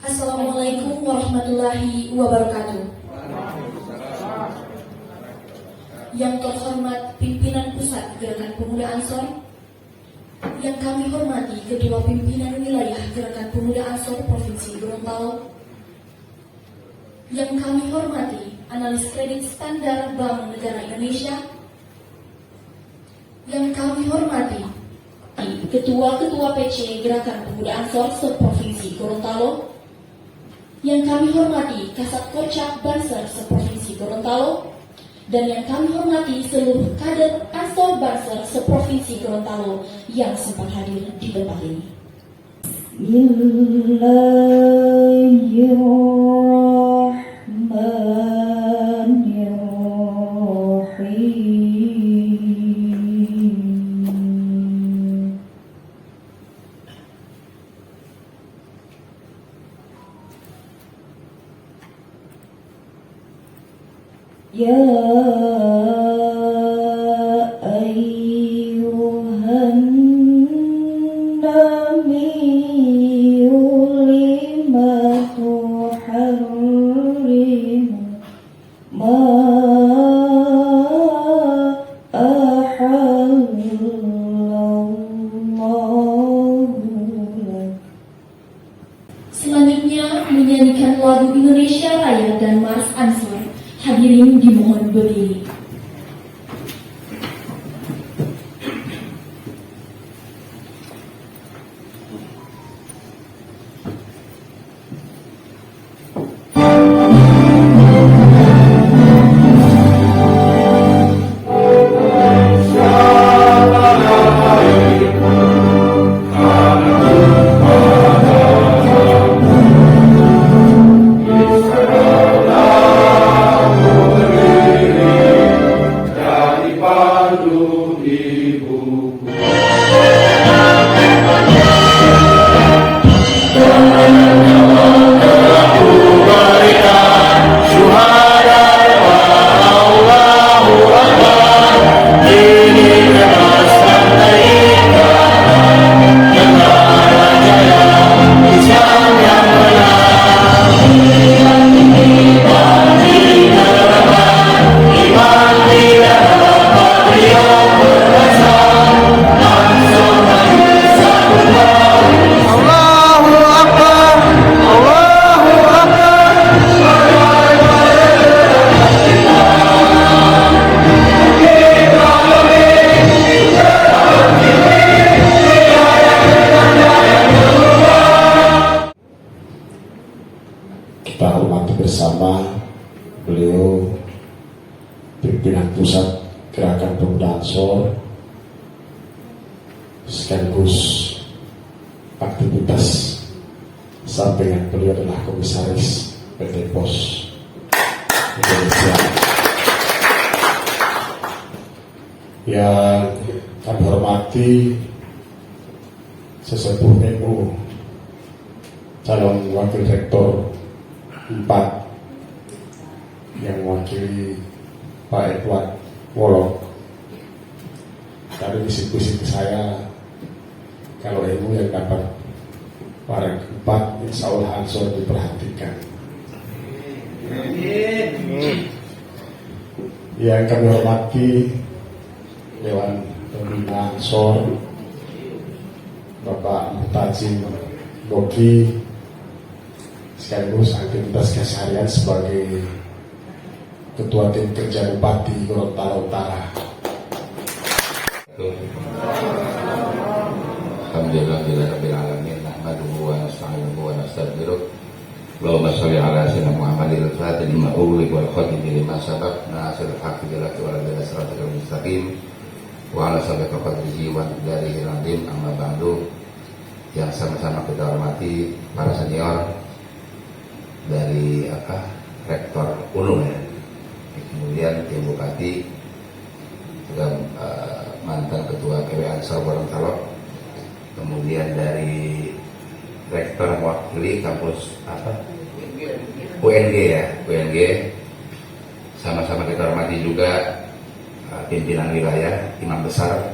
Assalamualaikum warahmatullahi wabarakatuh. Yang terhormat pimpinan pusat Gerakan Pemuda Ansor, yang kami hormati Ketua Pimpinan Wilayah Gerakan Pemuda Ansor Provinsi Gorontalo, yang kami hormati Analis Kredit Standar Bank Negara Indonesia, yang kami hormati Ketua-Ketua PC Gerakan Pemuda Ansor se-Provinsi Gorontalo, yang kami hormati Kasat Kocak Banser se-Provinsi Gorontalo, dan yang kami hormati seluruh kader Ansor Banser se-Provinsi Gorontalo yang sempat hadir di tempat ini. Ya ayyuhan nabiyyu lima tuharrimu ma ahallallahu lak. Selanjutnya menyanyikan lagu Indonesia Raya dan Mars Ansor. Hadirin dimohon berdiri. Kita hormati bersama beliau pimpinan pusat Gerakan Pemuda Ansor, sekaligus aktivitas sampingan beliau adalah komisaris PT Pos Indonesia. Yang kami hormati sesepuh NU, calon wakil rektor 4 yang mewakili Pak Edward Wolok. Tadi bisik-bisik ke saya, kalau ilmu yang dapat Pak 4, insya Allah Ansor diperhatikan. Yang kami hormati Dewan Pembina Ansor, Bapak Mutajim Boki, sekaligus aktivitas keseharian sebagai Ketua Tim Kerja Bupati Gorontalo Utara. Alhamdulillahirabbil alamin, nahmaduhu wa nasta'inuhu wa nastaghfiruh. Allahumma shalli ala sayyidina Muhammadil fatihil lima ughliq wal khatimi lima sabaq, nasiril haqqi bil haqqi wal hadi ila siratal mustaqim wa ala sabiqa qadrihi wa miqdarihi al-azim. Amma ba'du. Yang sama-sama kita hormati para senior dari Rektor Unung ya, kemudian tim Bupati, juga mantan Ketua PW Ansor Gorontalo, kemudian dari Rektor mewakili kampus UNG ya, UNG, sama-sama kita hormati juga pimpinan wilayah, imam besar,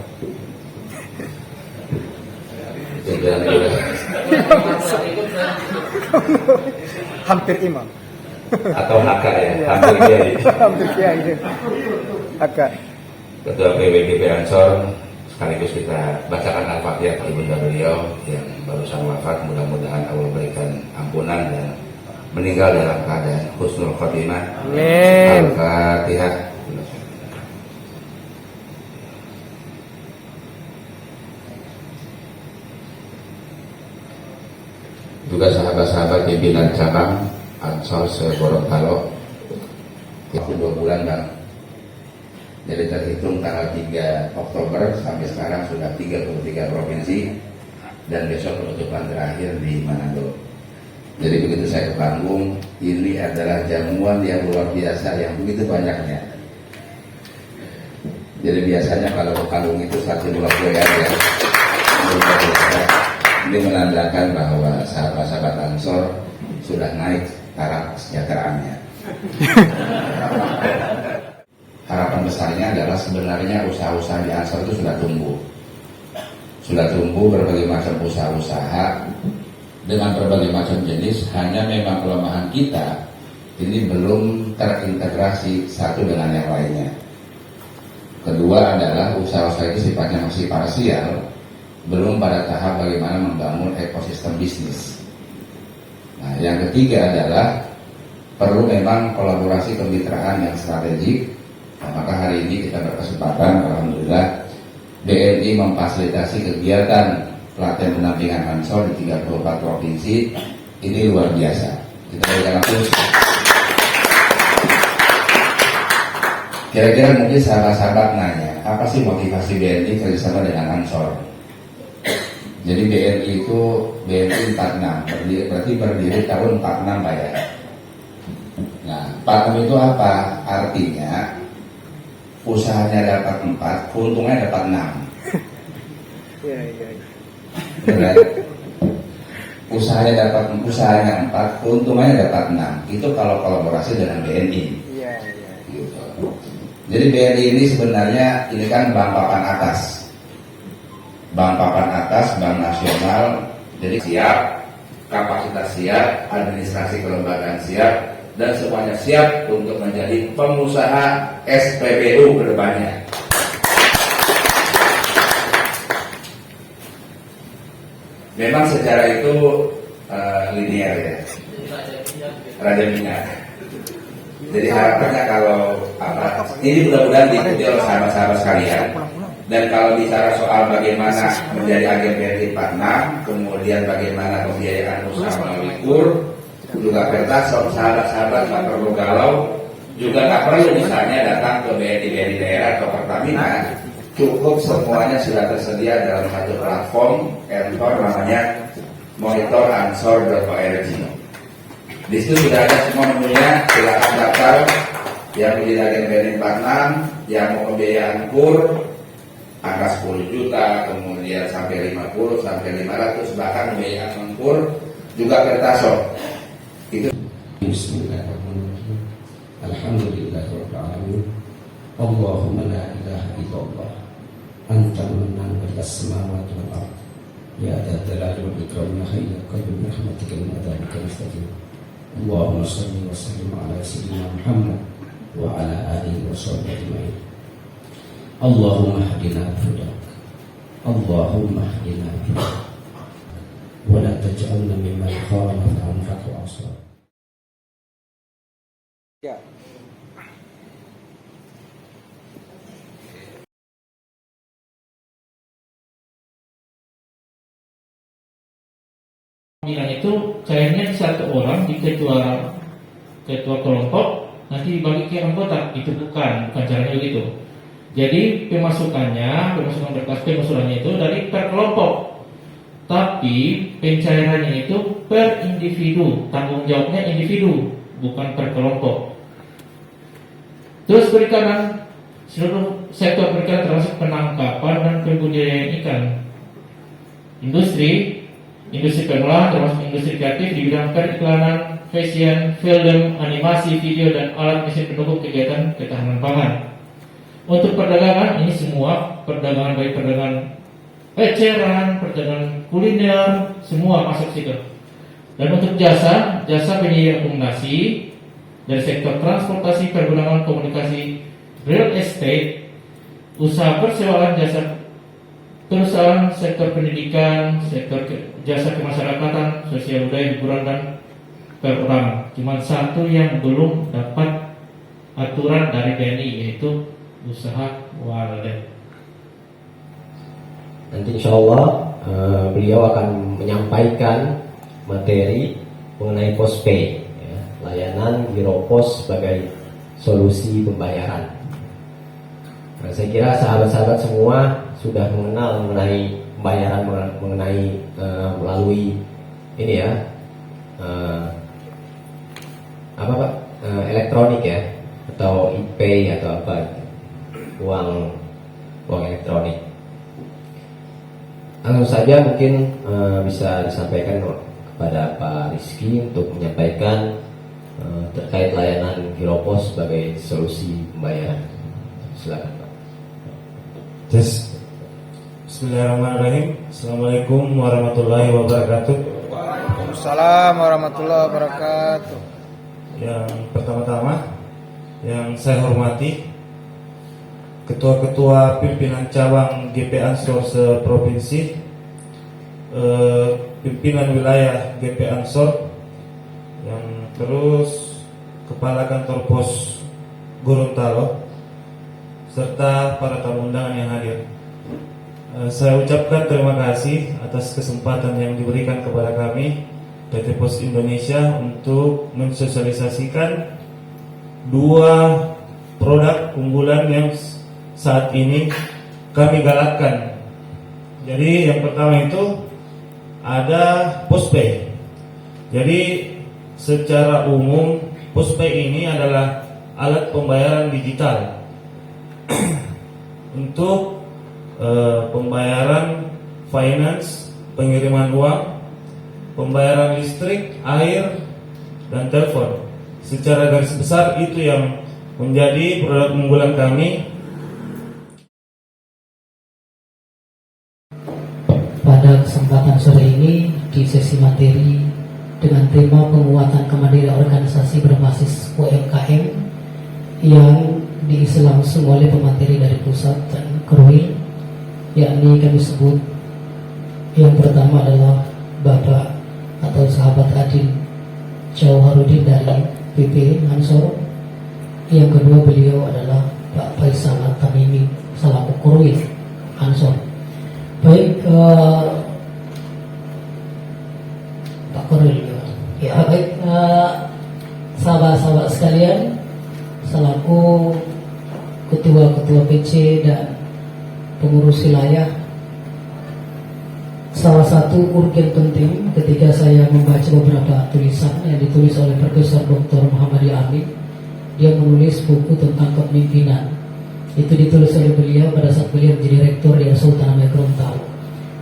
pimpinan wilayah. Hampir imam. atau HK ya, hampir kiai. Hampir kiai. Agak. Ketua PWGP Ansor, sekaligus kita bacakan Al-Fatihah ke ibunda beliau yang barusan wafat. Mudah-mudahan Allah berikan ampunan dan meninggal dalam keadaan husnul khotimah. Amin. Al-Fatihah. Juga sahabat-sahabat pimpinan cabang Ansor se-Gorontalo, itu 2 bulan Bang. Jadi terhitung tanggal 3 Oktober sampai sekarang sudah 33 provinsi dan besok penutupan terakhir di Manado. Jadi begitu saya ke panggung, ini adalah jamuan yang luar biasa yang begitu banyaknya. Jadi biasanya kalau ke panggung itu 1 2 kue aja. Ini menandakan bahwa sahabat-sahabat Ansor sudah naik taraf kesejahteraannya. Harapan besarnya adalah sebenarnya usaha-usaha di Ansor itu sudah tumbuh berbagai macam usaha-usaha dengan berbagai macam jenis. Hanya memang kelemahan kita ini belum terintegrasi satu dengan yang lainnya. Kedua adalah usaha-usaha ini sifatnya masih parsial, belum pada tahap bagaimana membangun ekosistem bisnis. Nah, yang ketiga adalah perlu memang kolaborasi kemitraan yang strategik. Nah, maka hari ini kita berkesempatan, alhamdulillah, BNI memfasilitasi kegiatan pelatihan pendampingan Ansor di 34 provinsi. Ini luar biasa. Kita berikan langsung. Kira-kira mungkin sahabat-sahabat nanya, apa sih motivasi BNI kerjasama dengan Ansor? Jadi BNI itu BNI 46, berarti berdiri tahun 46 Pak ya. Nah, 46 itu apa? Artinya usahanya dapat 4, keuntungannya dapat 6. Iya. Benar? Usahanya 4, keuntungannya dapat 6. Itu kalau kolaborasi dengan BNI. Iya. Gitu. Jadi BNI ini sebenarnya ini kan bank papan atas. Bank papan atas, bank nasional, jadi siap, kapasitas siap, administrasi kelembagaan siap, dan semuanya siap untuk menjadi pengusaha SPBU ke depannya. Memang secara itu linear ya, Raja Minyak. Jadi harapannya kalau ini mudah-mudahan diikuti oleh sahabat-sahabat sekalian. Dan kalau bicara soal bagaimana menjadi agen BNI 46, kemudian bagaimana pembiayaan usaha melalui KUR, juga Pertasop, sahabat-sahabat nggak perlu galau, juga nggak perlu misalnya datang ke BNI daerah atau Pertamina, cukup semuanya sudah tersedia dalam satu platform handphone namanya monitoransor.org. Di situ sudah ada semua menunya, silakan daftar yang menjadi agen BNI 46, yang mau pembiayaan KUR, angka 10 juta, kemudian sampai 50, sampai 500, bahkan pembiayaan mengkur, juga Pertasop. Itu. Bismillahirrahmanirrahim. Alhamdulillahirabbil alamin. Allahumma la ilaha illallah. Anta mannan bil samawati wal ard. Ya dzal jalali wal ikram ya hayyu qayyum bi rahmatika min adzabika nasta'in. Allahumma shalli wa sallim ala sayyidina Muhammad wa ala alihi wa sahbihi ajma'in. Allahumma hdina hudak. Allahumma hdina hudak. Wa la taj'alna mimman khalafa anfaka wa asra. Ya. Pemilihan itu cairnya satu orang di ketua kelompok, nanti dibagi ke anggota. Itu bukan caranya begitu. Jadi pemasukan berkas pemasukannya itu dari per kelompok, tapi pencairannya itu per individu, tanggung jawabnya individu, bukan per kelompok. Terus perikanan, seluruh sektor perikanan termasuk penangkapan dan pembudidayaan ikan, industri pengolahan termasuk industri kreatif di bidang periklanan, fashion, film, animasi, video, dan alat mesin pendukung kegiatan ketahanan pangan. Untuk perdagangan ini semua perdagangan, baik perdagangan eceran, perdagangan kuliner, semua masuk situ. Dan untuk jasa penyedia akomodasi dari sektor transportasi, pergudangan, komunikasi, real estate, usaha persewaan jasa perusahaan, sektor pendidikan, sektor jasa kemasyarakatan, sosial budaya, hiburan dan perorangan. Cuma satu yang belum dapat aturan dari BNI, yaitu usaha wallet. Nanti insya Allah beliau akan menyampaikan materi mengenai postpay, ya, layanan Giro Pos sebagai solusi pembayaran. Nah, saya kira sahabat-sahabat semua sudah mengenal mengenai pembayaran mengenai melalui ini ya apa Pak, elektronik ya, atau e-pay atau apa, uang elektronik. Langsung saja mungkin bisa disampaikan kepada Pak Rizky untuk menyampaikan terkait layanan Giro Pos sebagai solusi pembayaran. Silakan Pak. Bismillahirrahmanirrahim. Assalamualaikum warahmatullahi wabarakatuh. Waalaikumsalam warahmatullahi wabarakatuh. Yang pertama-tama yang saya hormati Ketua-ketua pimpinan cabang GP Ansor se-provinsi, pimpinan wilayah GP Ansor, yang terus Kepala Kantor Pos Gorontalo, serta para tamu undangan yang hadir. Saya ucapkan terima kasih atas kesempatan yang diberikan kepada kami PT Pos Indonesia untuk mensosialisasikan dua produk unggulan yang saat ini kami galakkan. Jadi yang pertama itu ada postpay. Jadi secara umum postpay ini adalah alat pembayaran digital untuk pembayaran finance, pengiriman uang, pembayaran listrik, air, dan telepon. Secara garis besar itu yang menjadi produk unggulan kami. Pada kesempatan sore ini di sesi materi dengan tema penguatan kemandirian organisasi berbasis UMKM yang diisi langsung oleh pemateri dari pusat dan Kerwil, yakni kami sebut yang pertama adalah Bapak atau sahabat Adil Jauharudin dari PP Ansor, yang kedua beliau adalah Pak Faisal Tamimi selaku Kerwil Ansor. Baik, Pak Koril, ya baik, sahabat-sahabat sekalian, selaku ketua-ketua PC dan pengurus wilayah, salah satu urgen penting ketika saya membaca beberapa tulisan yang ditulis oleh Profesor Dr. Muhammad Amin, dia menulis buku tentang kepemimpinan. Itu ditulis oleh beliau pada saat beliau menjadi rektor di Sultan Hamid Gorontalo.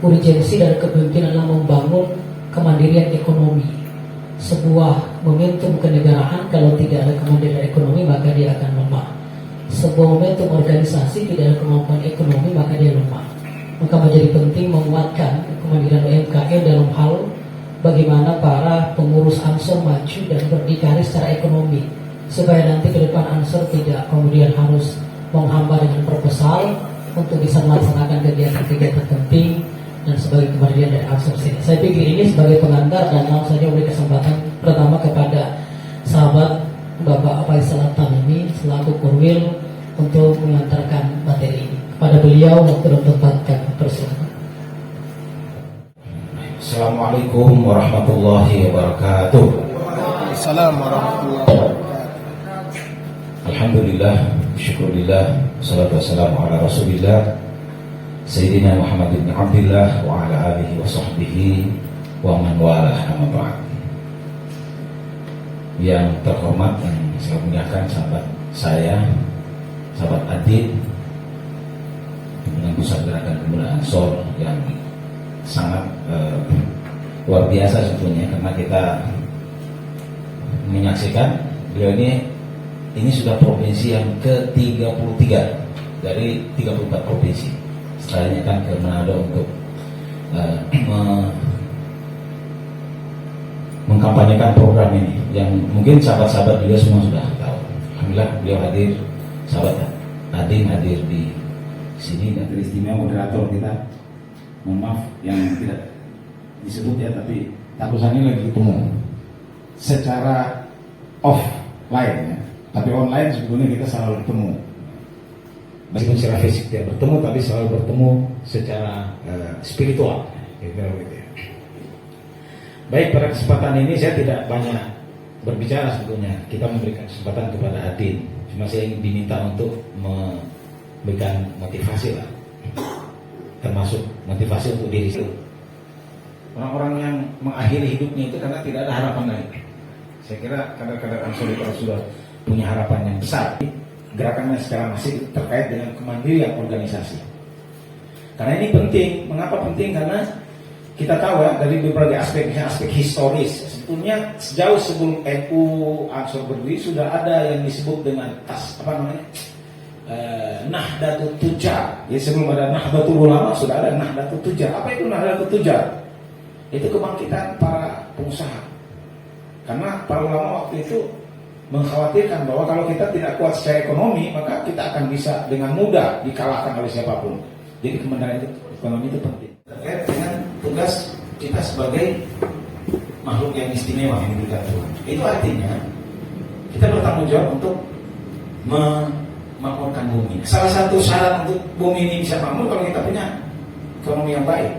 Urgensi dari kepemimpinan adalah membangun kemandirian ekonomi. Sebuah momentum kenegaraan kalau tidak ada kemandirian ekonomi maka dia akan lemah. Sebuah momentum organisasi tidak ada kemampuan ekonomi maka dia lemah. Maka menjadi penting menguatkan kemandirian UMKM dalam hal bagaimana para pengurus Ansor maju dan berdikari secara ekonomi, supaya nanti ke depan Ansor tidak kemudian harus menghambat dengan proposal untuk bisa melaksanakan kegiatan-kegiatan penting dan sebagai kemandirian dari Ansor sini. Saya pikir ini sebagai pengantar dan langsung saja memberi kesempatan pertama kepada sahabat Bapak Faisal Tamimi selaku Korwil untuk mengantarkan materi ini. Kepada beliau waktu ditempatkan, persilakan. Assalamualaikum warahmatullahi wabarakatuh. Assalamualaikum warahmatullahi wabarakatuh. Alhamdulillah, syukurillah, salatu wassalamu ala rasulillah Sayyidina Muhammad bin Abdillah wa ala alihi wa sahbihi wa man walah, amma ba'd. Yang terhormat dan saya muliakan sahabat saya, sahabat Adit dengan pusat gerakan pemuda Ansor yang sangat luar biasa sebetulnya, karena kita menyaksikan beliau ini sudah provinsi yang ke-33 dari 34 provinsi. Setelahnya kan ke Manado untuk mengkampanyekan program ini yang mungkin sahabat-sahabat juga semua sudah tahu. Alhamdulillah beliau hadir, sahabat Adin hadir di sini dan istimewa moderator kita. Mohon maaf yang tidak disebut ya, tapi takusannya lagi ketemu secara offline ya, tapi online sebetulnya kita selalu bertemu. Meskipun secara fisik tidak bertemu, tapi selalu bertemu secara spiritual. Gitu ya. Baik, pada kesempatan ini saya tidak banyak berbicara sebetulnya. Kita memberikan kesempatan kepada Adin. Cuma saya ingin diminta untuk memberikan motivasi lah, termasuk motivasi untuk diri sendiri. Orang-orang yang mengakhiri hidupnya itu karena tidak ada harapan lain. Saya kira kadang-kadang Ansor kalau sudah punya harapan yang besar, gerakannya secara masif terkait dengan kemandirian organisasi. Karena ini penting. Mengapa penting? Karena kita tahu ya, dari berbagai aspek, misalnya aspek historis, sebetulnya sejauh sebelum NU Ansor berdiri sudah ada yang disebut dengan Nahdlatul Tujar. Ya, sebelum ada Nahdlatul Ulama sudah ada Nahdlatul Tujar. Apa itu Nahdlatul Tujar? Itu kebangkitan para pengusaha. Karena para ulama waktu itu mengkhawatirkan bahwa kalau kita tidak kuat secara ekonomi, maka kita akan bisa dengan mudah dikalahkan oleh siapapun. Jadi kemenangan ekonomi itu penting. Terkait dengan tugas kita sebagai makhluk yang istimewa yang diberikan Tuhan. Itu artinya kita bertanggung jawab untuk memakmurkan bumi. Salah satu syarat untuk bumi ini bisa makmur kalau kita punya ekonomi yang baik.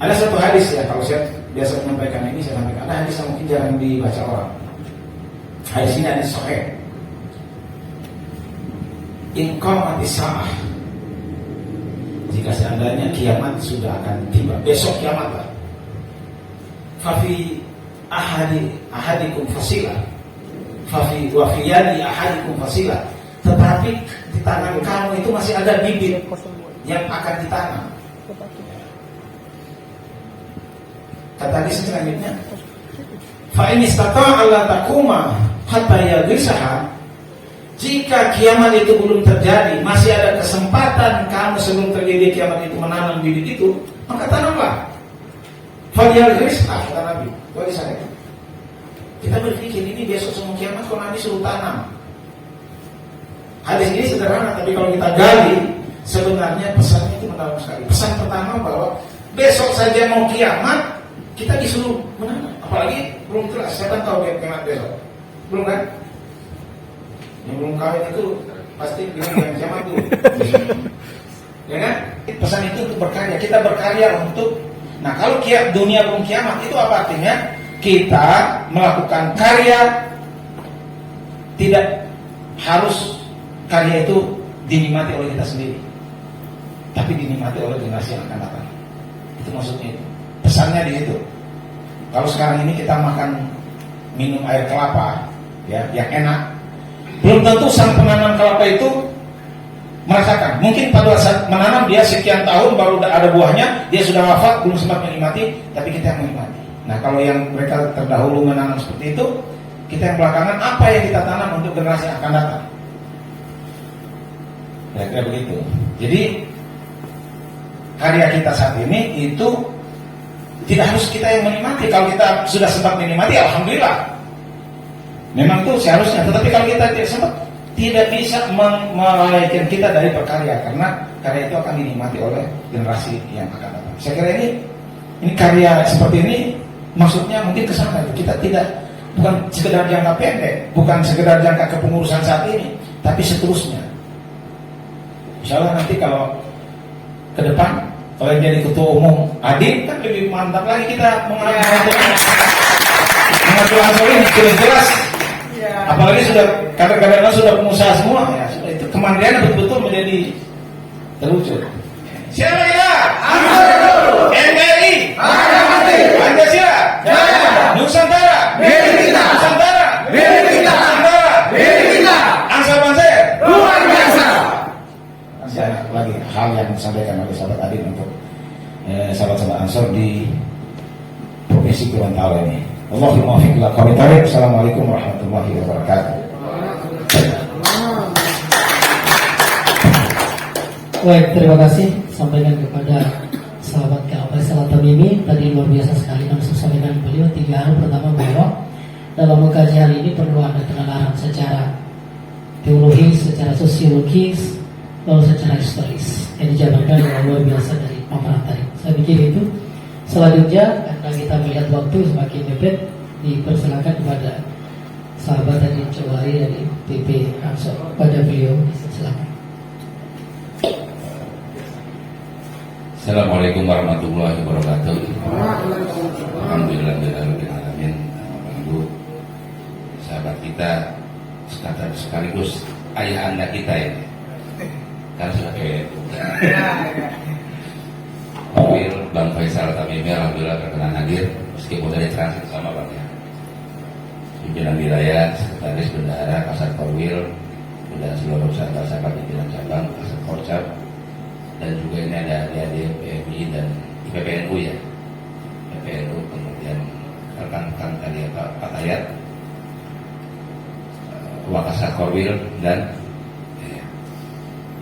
Ada satu hadis ya, kalau saya biasa menyampaikan ini, saya sampaikan. Ada hadis yang mungkin jarang dibaca orang. Hadis ini hadis sahih. In qamatis sa'ah, jika seandainya kiamat sudah akan tiba, besok kiamat lah. Fafi ahadikum fasilah, fafi wafiyadi ahadikum fasilah. Tetapi di tangan kamu itu masih ada bibit yang akan ditanam. Kata hadis selanjutnya, fa in istata'a alla taquma hatta yagrisaha. Jika kiamat itu belum terjadi, masih ada kesempatan kamu sebelum terjadi kiamat itu menanam bibit itu, maka tanamlah. Falyagrisha, kata Nabi. Kita berpikir ini besok semua kiamat, kok Nabi suruh tanam. Hadis ini sederhana, tapi kalau kita gali, sebenarnya pesannya itu mendalam sekali. Pesan pertama bahwa besok saja mau kiamat, kita disuruh menanam. Apalagi belum jelas, siapa tahu kiamat besok? Belum kan? Yang belum kawin itu pasti bilang yang kiamat dulu. Ya kan? Pesan itu untuk berkarya. Kita berkarya untuk. Nah, kalau dunia belum kiamat itu apa artinya? Kita melakukan karya, tidak harus karya itu dinikmati oleh kita sendiri, tapi dinikmati oleh generasi yang akan datang. Itu maksudnya itu. Pesannya di situ. Kalau sekarang ini kita makan minum air kelapa, ya, yang enak, belum tentu sang penanam kelapa itu merasakan. Mungkin pada saat menanam dia sekian tahun baru ada buahnya, dia sudah wafat, belum sempat menikmati, tapi kita yang menikmati. Nah, kalau yang mereka terdahulu menanam seperti itu, kita yang belakangan, apa yang kita tanam untuk generasi yang akan datang? Ya, kira begitu. Jadi karya kita saat ini itu tidak harus kita yang menikmati. Kalau kita sudah sempat menikmati, alhamdulillah. Memang itu seharusnya. Tetapi kalau kita tidak sempat, tidak bisa melalaikan kita dari berkarya, karena karya itu akan dinikmati oleh generasi yang akan datang. Saya kira ini karya seperti ini maksudnya mungkin ke sana. Kita bukan sekedar jangka pendek, bukan sekedar jangka kepengurusan saat ini, tapi seterusnya. Insya Allah nanti kalau ke depan kalau jadi ketua umum Adin kan lebih mantap lagi kita mengatur Ansor ini jelas. Apalagi sudah kader-kadernya sudah pengusaha semua, ya sudah itu kemandirian betul-betul menjadi terwujud. Siapa kita? NKRI, Pancasila, Nusantara, Nusantara, Ansor Banser, luar biasa. Banyak lagi hal yang disampaikan oleh sahabat Adin untuk sahabat-sahabat Ansor di Provinsi Gorontalo ini. Allahumma muwaffiq ila aqwamit thoriq. Assalamualaikum warahmatullahi wabarakatuh. Baik, terima kasih sampaikan kepada sahabat KAP Salah Tamimi tadi luar biasa sekali yang disampaikan beliau. 3 hal. Pertama, bahwa dalam mengkaji hal ini perlu ada penalaran secara teologis, secara sosiologis, lalu secara historis yang dijabarkan dengan luar biasa dari paparan tadi. Saya pikir itu. Selanjutnya, karena kita melihat waktu semakin mepet, dipersilakan kepada sahabat tadi Cewari dari PP Ansor, pada beliau. Silakan. Assalamualaikum warahmatullahi wabarakatuh. Alhamdulillahirrahmanirrahim. Ibu, sahabat kita sekaligus ayah anda kita ini, karena sudah kayak mobil Bang Faisal Tamimi alhamdulillah berkenan hadir meskipun dari transit sama Bang ya. Pimpinan wilayah, sekretaris bendahara Kasat Korwil, dan seluruh sahabat pimpinan cabang Kasat Korcap, dan juga ini ada adik PMI dan PPNU ya, PPNU, kemudian rekan-rekan tadi Pak Ayat, Wakasat Korwil, dan ya,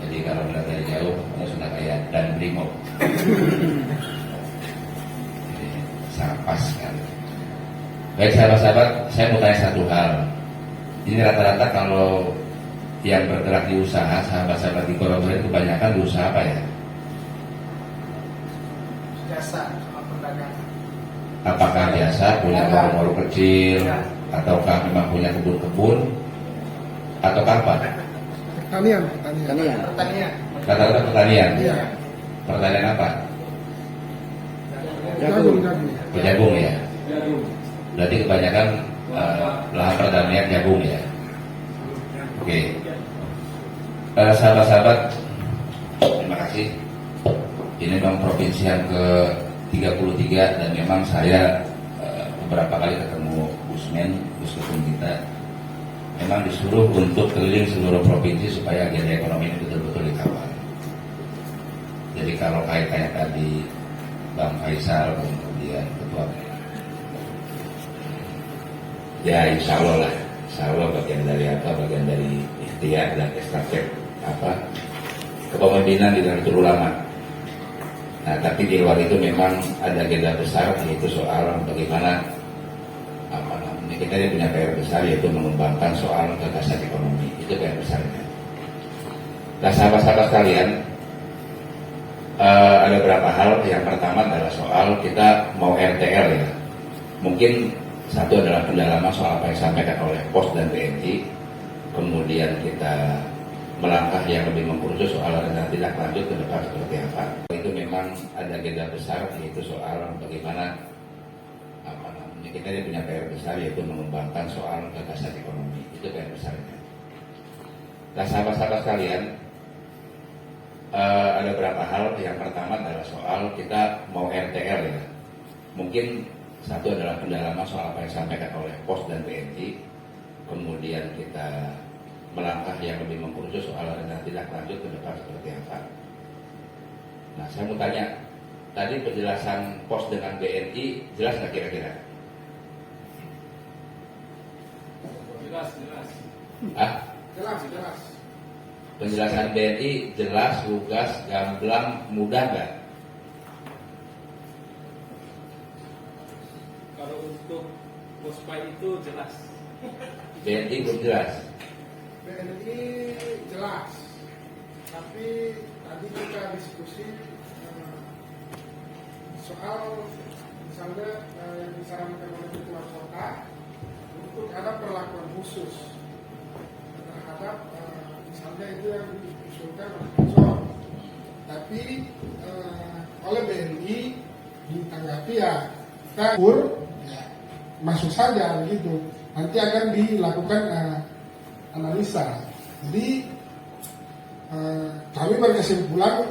jadi kalau melihat dari jauh ini sudah kayak dan Brimob. Sangat pas kan. Baik sahabat-sahabat, saya mau tanya satu hal. Ini rata-rata kalau yang bergerak di usaha, sahabat-sahabat di korporat kebanyakan di usaha apa ya? Jasa sama perdagangan. Apakah biasa punya warung-warung kecil, ataukah memang punya kebun-kebun, atau apa? Pertanian. Rata-rata pertanian. Iya. Pertanian apa? Jagung. Jagung ya. Berarti kebanyakan lahan pertanian jagung ya. Oke. Sahabat-sahabat, terima kasih. Ini memang provinsi yang ke-33 dan memang saya beberapa kali ketemu Gus Ketum kita. Memang disuruh untuk keliling seluruh provinsi supaya agenda ekonomi ini betul-betul dikawal. Jadi kalau kaitannya tadi Bang Faisal kemudian Ketua, ya insya Allah bagian dari bagian dari ikhtiar dan estafet kepemimpinan di Nahdlatul Ulama. Nah, tapi di luar itu memang ada agenda besar, yaitu soal bagaimana kita ini punya PR besar, yaitu mengembangkan soal gagasan ekonomi. Itu PR besarnya. Nah, sahabat-sahabat sekalian, ada beberapa hal. Yang pertama adalah soal kita mau RTL ya. Mungkin satu adalah pendalaman soal apa yang disampaikan oleh POS dan BNI. Kemudian kita melangkah yang lebih mengkursus soal rencana tindak lanjut ke depan seperti apa. Itu memang ada agenda besar, yaitu soal bagaimana kita ini punya PR besar, yaitu mengembangkan soal gagasan ekonomi. Itu PR besarnya. Nah, sahabat-sahabat sekalian, ada beberapa hal. Yang pertama adalah soal kita mau RTL ya. Mungkin satu adalah pendalaman soal apa yang disampaikan oleh POS dan BNI. Kemudian kita melangkah yang lebih mengkursus soal rencana tindak lanjut ke depan seperti apa. Nah, saya mau tanya, tadi penjelasan POS dengan BNI jelas nggak kira-kira? Jelas. Penjelasan BNI jelas, lugas, gamblang, mudah nggak? Kalau untuk POSPA itu jelas. BNI belum jelas. BNI jelas, tapi tadi kita diskusi soal misalnya yang disarankan oleh Ketua Kota untuk ada perlakuan khusus terhadap misalnya itu yang diusulkan oleh Ansor, tapi oleh BNI ditanggapi ya masuk saja begitu. Nanti akan dilakukan analisa. Jadi kami berkesimpulan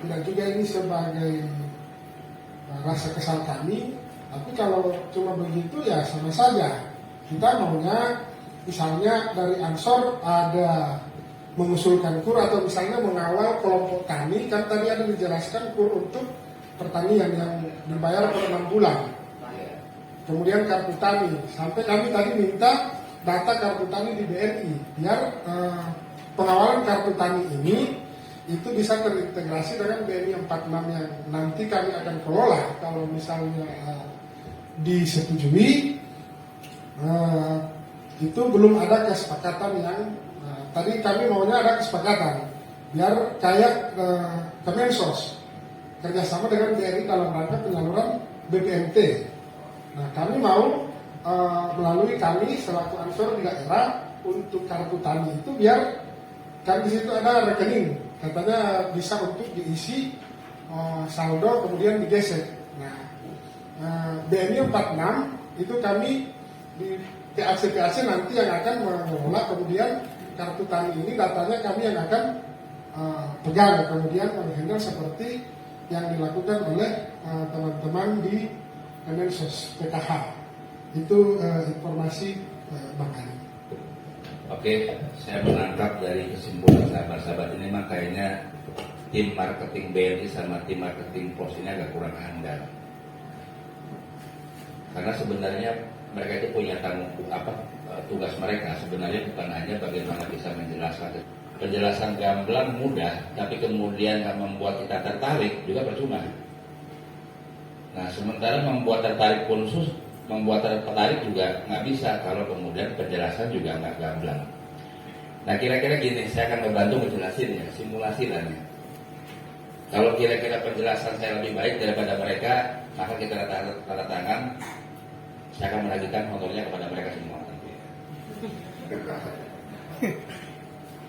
tidak juga ini sebagai rasa kesal kami, tapi kalau cuma begitu ya sama saja. Kita maunya misalnya dari Ansor ada mengusulkan KUR atau misalnya mengawal kelompok tani, kan tadi ada dijelaskan KUR untuk pertanian yang dibayar per 6 bulan. Kemudian kartu tani, sampai kami tadi minta data kartu tani di BNI, biar pengawalan kartu tani ini itu bisa terintegrasi dengan BNI 46 yang nanti kami akan kelola kalau misalnya disetujui. Itu belum ada kesepakatan yang tadi kami maunya ada kesepakatan biar kayak Kemensos kerjasama dengan BRI dalam rangka penyaluran BPNT. Nah, kami mau melalui kami selaku Ansor di daerah untuk kartu tani itu biar kan di situ ada rekening, katanya bisa untuk diisi saldo kemudian digesek. Nah, BNI 46 itu kami di PAC nanti yang akan mengelola, kemudian kartu tani ini datanya kami yang akan pegang, kemudian menghandle seperti yang dilakukan oleh teman-teman di Kemensos PKH. Itu informasi Bang Ali. Oke, saya menangkap dari kesimpulan sahabat-sahabat ini makanya tim marketing BNI sama tim marketing POS ini agak kurang handal. Karena sebenarnya mereka itu punya tugas mereka sebenarnya bukan hanya bagaimana bisa menjelaskan. Penjelasan gamblang mudah, tapi kemudian membuat kita tertarik juga percuma. Nah, sementara membuat tertarik pun membuat tertarik juga nggak bisa kalau kemudian penjelasan juga nggak gamblang. Nah, kira-kira gini, saya akan membantu menjelasin ya, simulasi lah ya. Kalau kira-kira penjelasan saya lebih baik daripada mereka, maka kita tanda tangan. Saya akan menagihkan motornya kepada mereka semua.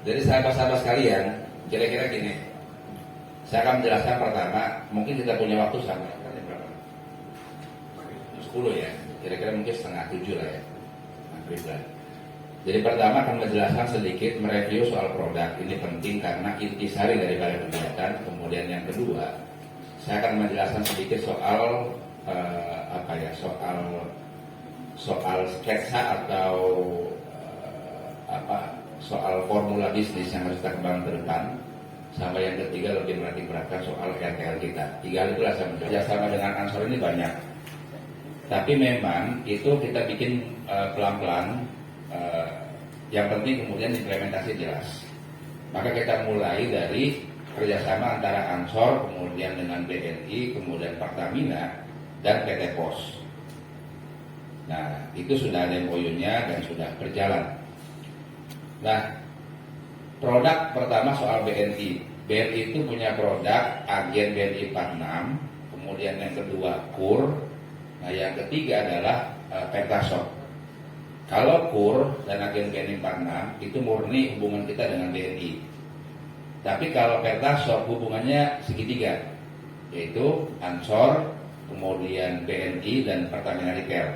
Jadi sahabat-sahabat sekalian, kira-kira gini, saya akan menjelaskan pertama, mungkin kita punya waktu sampai berapa? 10 ya, kira-kira mungkin 6:30 lah ya. Jadi pertama akan menjelaskan sedikit, mereview soal produk, ini penting karena intisari daripada kegiatan. Kemudian yang kedua, saya akan menjelaskan sedikit soal soal sketsa atau soal formula bisnis yang harus kita kembangkan ke depan. Sama yang ketiga lebih menitikberatkan soal RTL kita. 3 hal itulah saya kerjasama dengan Ansor ini banyak. Tapi memang itu kita bikin pelan-pelan. Yang penting kemudian implementasi jelas. Maka kita mulai dari kerjasama antara Ansor, kemudian dengan BNI, kemudian Pertamina dan PT POS. Nah, itu sudah ada MOU-nya dan sudah berjalan. Nah, produk pertama soal BNI. BNI itu punya produk agen BNI 46, kemudian yang kedua KUR, nah yang ketiga adalah Pertasop. Kalau KUR dan agen BNI 46 itu murni hubungan kita dengan BNI. Tapi kalau Pertasop hubungannya segitiga, yaitu Ansor, kemudian BNI dan Pertamina Retail.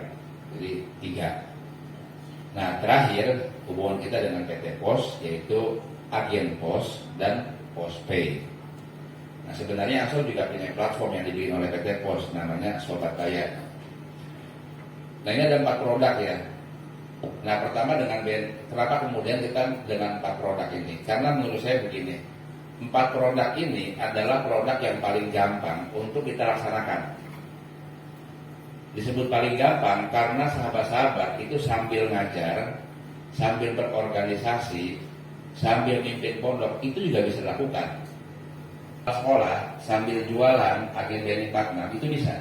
Jadi 3. Nah, terakhir hubungan kita dengan PT POS yaitu agen POS dan POSPay. Nah, sebenarnya Ansor juga punya platform yang dibikin oleh PT POS namanya Sobat Bayar. Nah, ini ada 4 produk ya. Nah, pertama dengan kenapa kemudian kita dengan 4 produk ini? Karena menurut saya begini, 4 produk ini adalah produk yang paling gampang untuk kita laksanakan. Disebut paling gampang karena sahabat-sahabat itu sambil ngajar, sambil berorganisasi, sambil mimpin pondok itu juga bisa dilakukan. Sekolah sambil jualan agen BNI 46 itu bisa.